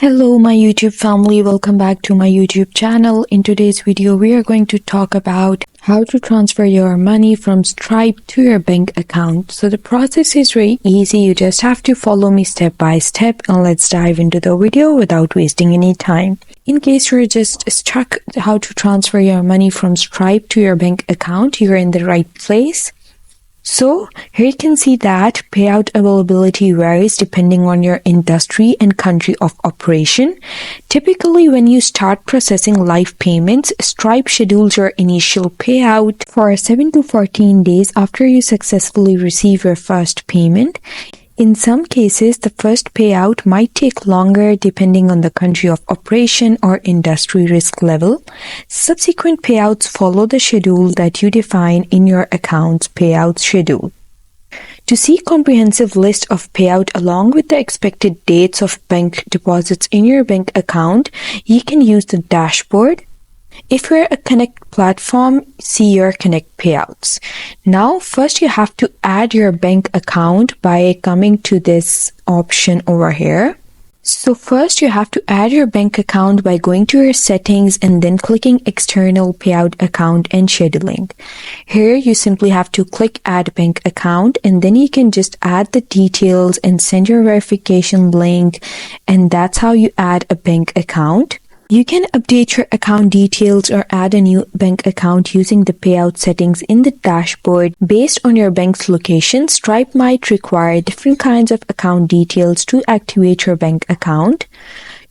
Hello my YouTube family, welcome back to my YouTube channel. In today's video we are going to talk about how to transfer your money from Stripe to your bank account. So the process is very easy, you just have to follow me step by step, and let's dive into the video without wasting any time. In case you're just stuck how to transfer your money from Stripe to your bank account, you're in the right place. So here you can see that payout availability varies depending on your industry and country of operation. Typically, when you start processing live payments, Stripe schedules your initial payout for 7 to 14 days after you successfully receive your first payment. In some cases, the first payout might take longer depending on the country of operation or industry risk level. Subsequent payouts follow the schedule that you define in your account's payout schedule. To see a comprehensive list of payout along with the expected dates of bank deposits in your bank account, you can use the dashboard. If you're a Connect platform, see your Connect payouts. Now, first you have to add your bank account by coming to this option over here. So first you have to add your bank account by going to your settings and then clicking external payout account and scheduling. Here you simply have to click add bank account, and then you can just add the details and send your verification link, and that's how you add a bank account. You can update your account details or add a new bank account using the payout settings in the dashboard. Based on your bank's location, Stripe might require different kinds of account details to activate your bank account.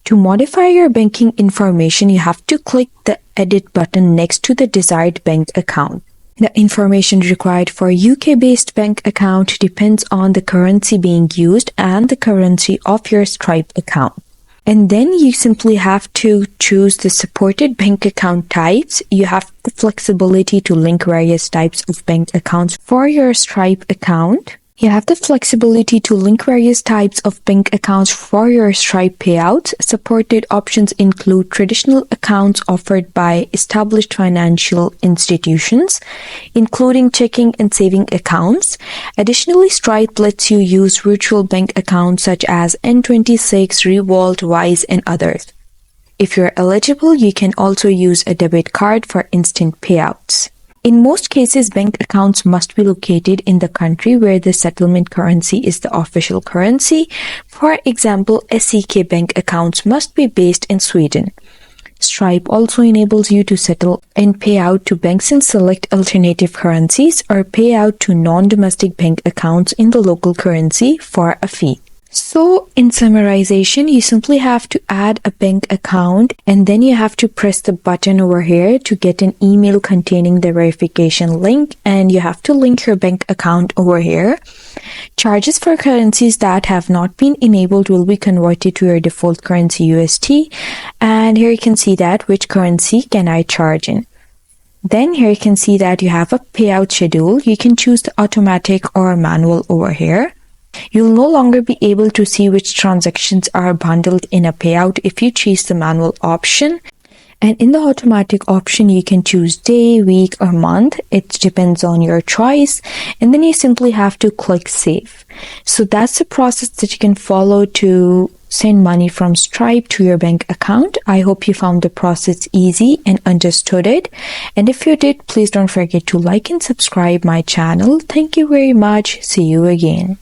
To modify your banking information, you have to click the edit button next to the desired bank account. The information required for UK-based bank account depends on the currency being used and the currency of your Stripe account. And then you simply have to choose the supported bank account types. You have the flexibility to link various types of bank accounts for your Stripe account. You have the flexibility to link various types of bank accounts for your Stripe payouts. Supported options include traditional accounts offered by established financial institutions, including checking and saving accounts. Additionally, Stripe lets you use virtual bank accounts such as N26, Revolt, Wise, and others. If you're eligible, you can also use a debit card for instant payouts. In most cases, bank accounts must be located in the country where the settlement currency is the official currency. For example, SEK bank accounts must be based in Sweden. Stripe also enables you to settle and pay out to banks in select alternative currencies or pay out to non-domestic bank accounts in the local currency for a fee. So, in summarization, you simply have to add a bank account, and then you have to press the button over here to get an email containing the verification link, and you have to link your bank account over here. Charges for currencies that have not been enabled will be converted to your default currency USD, and here you can see that which currency can I charge in. Then here you can see that you have a payout schedule. You can choose the automatic or manual over here. You'll no longer be able to see which transactions are bundled in a payout if you choose the manual option. And in the automatic option, you can choose day, week, or month. It depends on your choice. And then you simply have to click save. So that's the process that you can follow to send money from Stripe to your bank account. I hope you found the process easy and understood it. And if you did, please don't forget to like and subscribe my channel. Thank you very much. See you again.